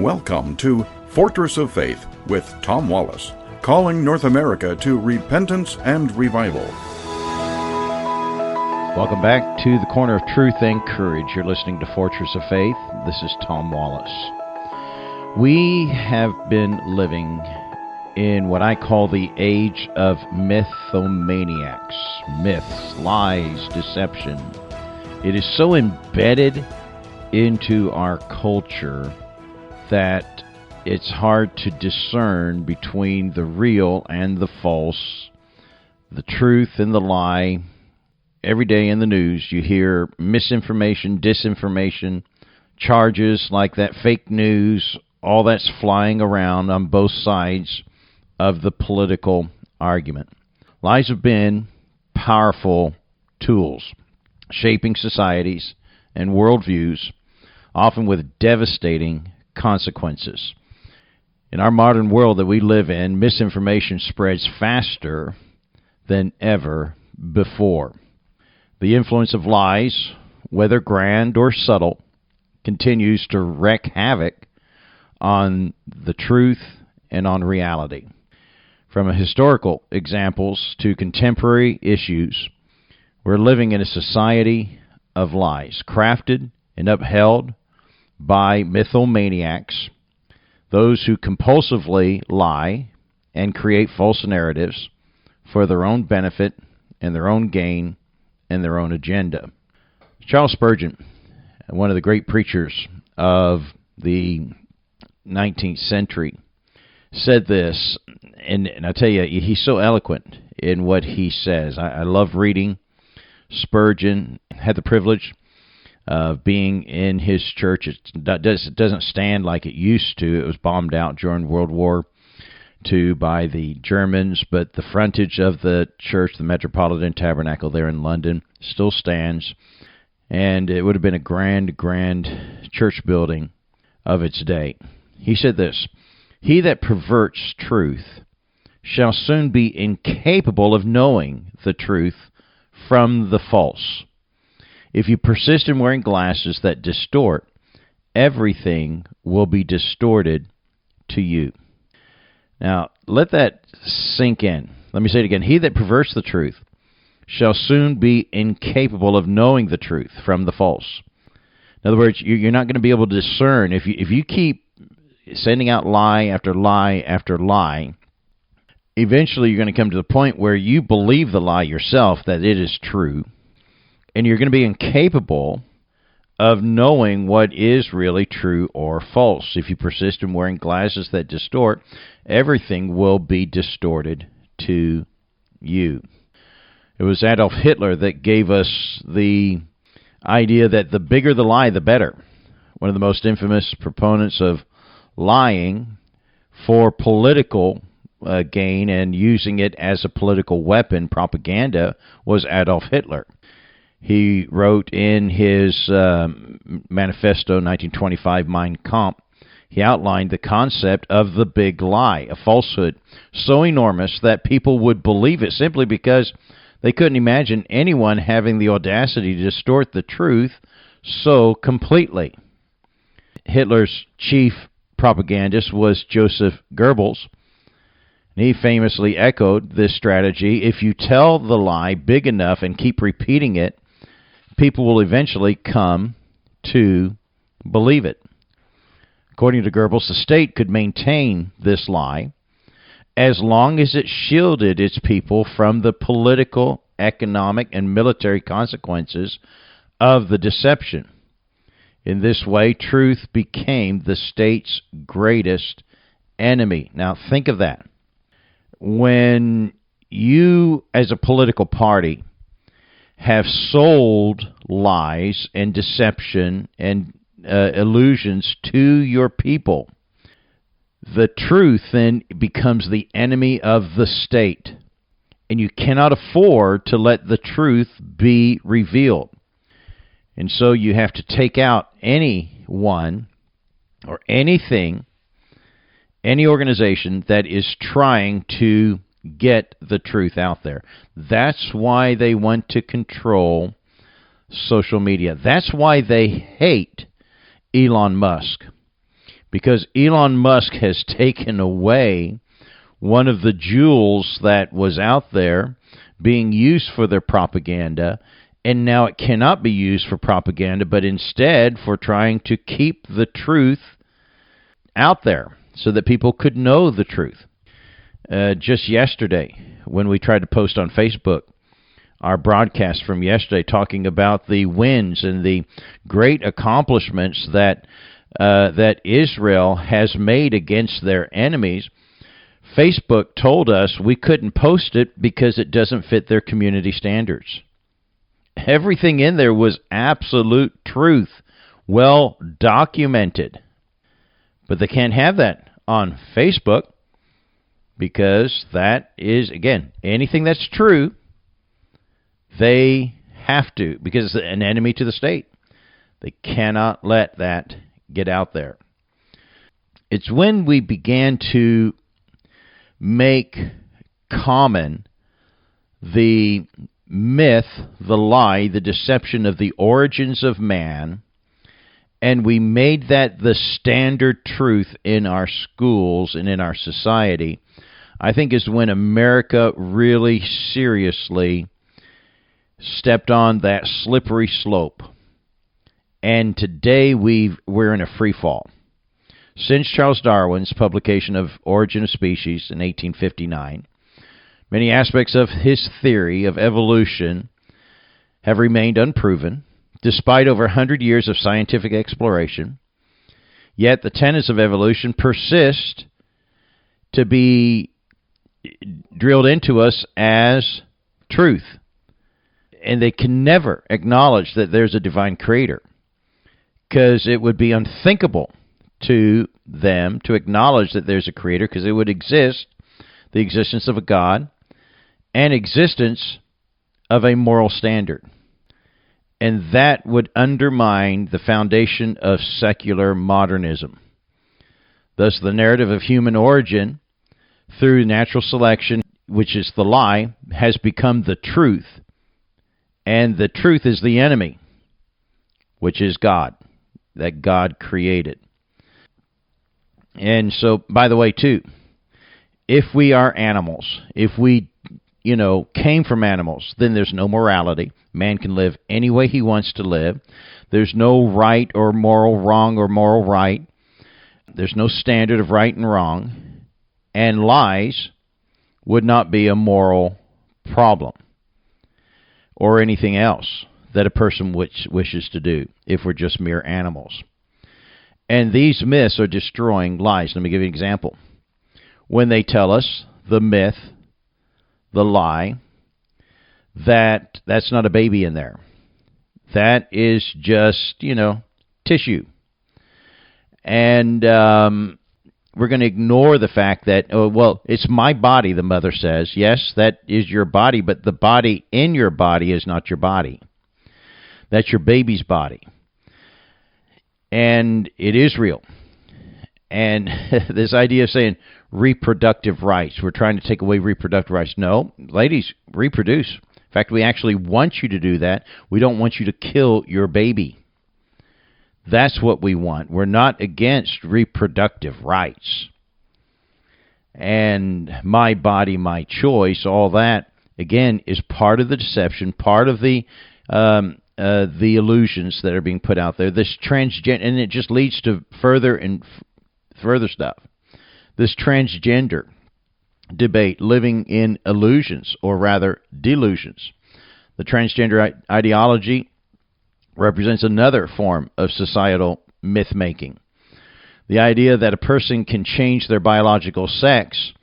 Welcome to Fortress of Faith with Tom Wallace, calling North America to repentance and revival. Welcome back to the Corner of Truth and Courage. You're listening to Fortress of Faith. This is Tom Wallace. We have been living in what I call the Age of Mythomaniacs. Myths, lies, deception. It is so embedded into our culture that it's hard to discern between the real and the false, the truth and the lie. Every day in the news you hear misinformation, disinformation, charges like that, fake news, all that's flying around on both sides of the political argument. Lies have been powerful tools, shaping societies and worldviews, often with devastating consequences. In our modern world that we live in, misinformation spreads faster than ever before. The influence of lies, whether grand or subtle, continues to wreak havoc on the truth and on reality. From historical examples to contemporary issues, we're living in a society of lies, crafted and upheld by mythomaniacs, those who compulsively lie and create false narratives for their own benefit and their own gain and their own agenda. Charles Spurgeon, one of the great preachers of the 19th century, said this, and I tell you, he's so eloquent in what he says. I love reading Spurgeon. Had the privilege of being in his church. It doesn't stand like it used to. It was bombed out during World War II by the Germans, but the frontage of the church, the Metropolitan Tabernacle there in London, still stands, and it would have been a grand church building of its day. He said this, "He that perverts truth shall soon be incapable of knowing the truth from the false. If you persist in wearing glasses that distort, everything will be distorted to you." Now, let that sink in. Let me say it again. He that perverts the truth shall soon be incapable of knowing the truth from the false. In other words, you're not going to be able to discern. If you keep sending out lie after lie after lie, eventually you're going to come to the point where you believe the lie yourself that it is true, and you're going to be incapable of knowing what is really true or false. If you persist in wearing glasses that distort, everything will be distorted to you. It was Adolf Hitler that gave us the idea that the bigger the lie, the better. One of the most infamous proponents of lying for political gain and using it as a political weapon, propaganda, was Adolf Hitler. He wrote in his manifesto, 1925, Mein Kampf, he outlined the concept of the big lie, a falsehood so enormous that people would believe it simply because they couldn't imagine anyone having the audacity to distort the truth so completely. Hitler's chief propagandist was Joseph Goebbels, and he famously echoed this strategy. If you tell the lie big enough and keep repeating it, people will eventually come to believe it. According to Goebbels, the state could maintain this lie as long as it shielded its people from the political, economic, and military consequences of the deception. In this way, truth became the state's greatest enemy. Now, think of that. When you, as a political party, have sold lies and deception and illusions to your people, the truth then becomes the enemy of the state, and you cannot afford to let the truth be revealed. And so you have to take out anyone or anything, any organization that is trying to get the truth out there. That's why they want to control social media. That's why they hate Elon Musk, because Elon Musk has taken away one of the jewels that was out there being used for their propaganda, and now it cannot be used for propaganda, but instead for trying to keep the truth out there so that people could know the truth. Just yesterday, when we tried to post on Facebook our broadcast from yesterday talking about the wins and the great accomplishments that Israel has made against their enemies, Facebook told us we couldn't post it because it doesn't fit their community standards. Everything in there was absolute truth, well documented. But they can't have that on Facebook because that is, again, anything that's true, they have to, because it's an enemy to the state. They cannot let that get out there. It's when we began to make common the myth, the lie, the deception of the origins of man, and we made that the standard truth in our schools and in our society, I think is when America really seriously stepped on that slippery slope. And today we're in a free fall. Since Charles Darwin's publication of Origin of Species in 1859, many aspects of his theory of evolution have remained unproven, despite over 100 years of scientific exploration. Yet the tenets of evolution persist to be drilled into us as truth. And they can never acknowledge that there's a divine creator, because it would be unthinkable to them to acknowledge that there's a creator, because it would exist the existence of a God and existence of a moral standard. And that would undermine the foundation of secular modernism. Thus, the narrative of human origin through natural selection, which is the lie, has become the truth. And the truth is the enemy, which is God, that God created. And so, by the way, too, if we are animals, if we, came from animals, then there's no morality. Man can live any way he wants to live. There's no right or moral wrong or moral right. There's no standard of right and wrong. And lies would not be a moral problem or anything else that a person wishes to do if we're just mere animals. And these myths are destroying lies. Let me give you an example. When they tell us the myth, the lie, that's not a baby in there. That is just, tissue. And we're going to ignore the fact that, it's my body, the mother says. Yes, that is your body, but the body in your body is not your body. That's your baby's body. And it is real. And this idea of saying reproductive rights, we're trying to take away reproductive rights. No, ladies, reproduce. In fact, we actually want you to do that. We don't want you to kill your baby. That's what we want. We're not against reproductive rights. And my body, my choice, all that, again, is part of the deception, part of the illusions that are being put out there. This transgender, and it just leads to further and further stuff. This transgender debate, living in illusions, or rather delusions. The transgender ideology represents another form of societal myth-making. The idea that a person can change their biological sex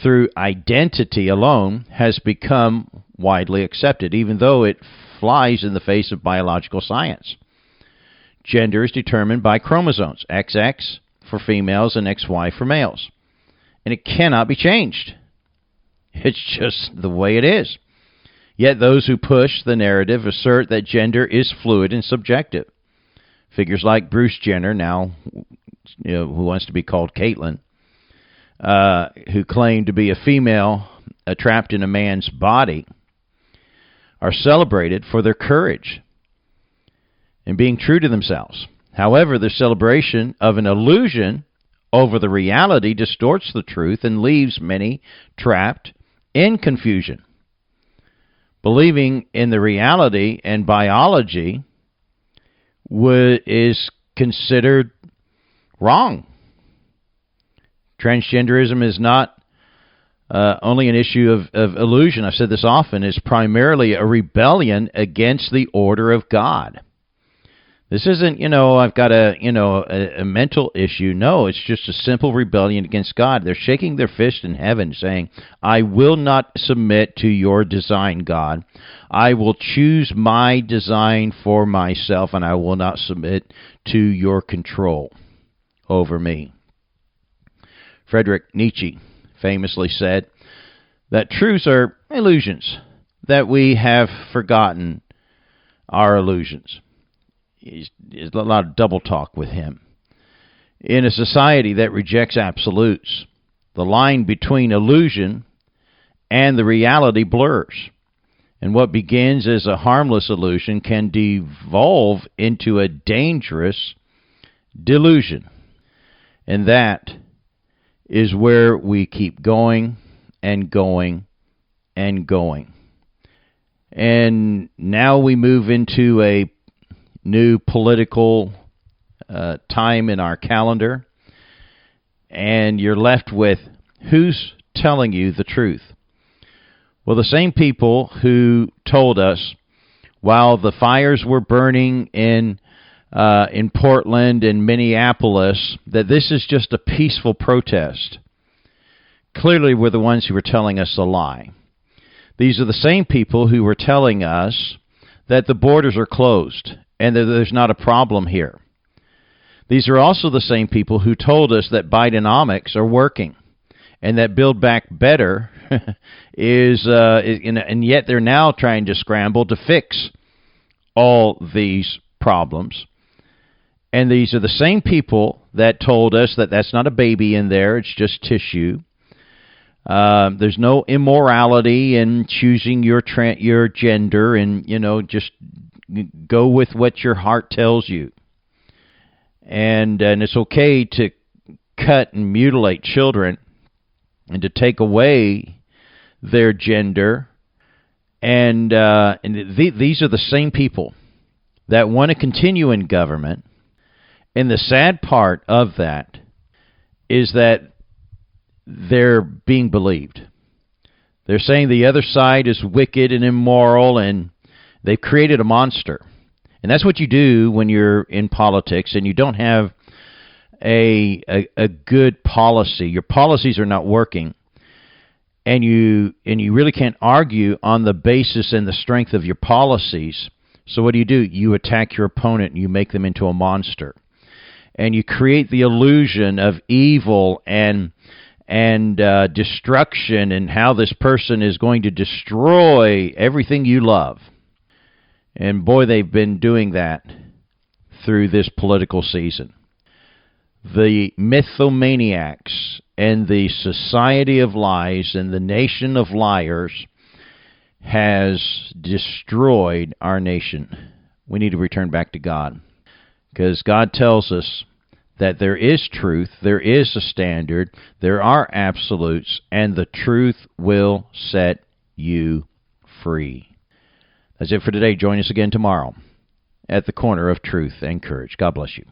through identity alone has become widely accepted, even though it flies in the face of biological science. Gender is determined by chromosomes, XX for females and XY for males. And it cannot be changed. It's just the way it is. Yet those who push the narrative assert that gender is fluid and subjective. Figures like Bruce Jenner, now who wants to be called Caitlyn, who claim to be a female trapped in a man's body, are celebrated for their courage and being true to themselves. However, the celebration of an illusion over the reality distorts the truth and leaves many trapped in confusion. Believing in the reality and biology is considered wrong. Transgenderism is not only an issue of illusion. I've said this often. It's primarily a rebellion against the order of God. This isn't, I've got a mental issue. No, it's just a simple rebellion against God. They're shaking their fist in heaven saying, I will not submit to your design, God. I will choose my design for myself, and I will not submit to your control over me. Friedrich Nietzsche famously said that truths are illusions, that we have forgotten our illusions. There's a lot of double talk with him. In a society that rejects absolutes, the line between illusion and the reality blurs. And what begins as a harmless illusion can devolve into a dangerous delusion. And that is where we keep going and going and going. And now we move into a new political time in our calendar, and you're left with who's telling you the truth? Well, the same people who told us while the fires were burning in Portland and Minneapolis that this is just a peaceful protest, clearly were the ones who were telling us a lie. These are the same people who were telling us that the borders are closed and that there's not a problem here. These are also the same people who told us that Bidenomics are working and that Build Back Better and yet they're now trying to scramble to fix all these problems. And these are the same people that told us that that's not a baby in there, it's just tissue. There's no immorality in choosing your gender, and just go with what your heart tells you. And it's okay to cut and mutilate children and to take away their gender. And these are the same people that want to continue in government. And the sad part of that is that they're being believed. They're saying the other side is wicked and immoral, and they've created a monster. And that's what you do when you're in politics and you don't have a good policy. Your policies are not working, and you really can't argue on the basis and the strength of your policies. So what do? You attack your opponent and you make them into a monster. And you create the illusion of evil and destruction, and how this person is going to destroy everything you love. And boy, they've been doing that through this political season. The Mythomaniacs and the Society of Lies and the Nation of Liars has destroyed our nation. We need to return back to God, because God tells us that there is truth, there is a standard, there are absolutes, and the truth will set you free. That's it for today. Join us again tomorrow at the corner of truth and courage. God bless you.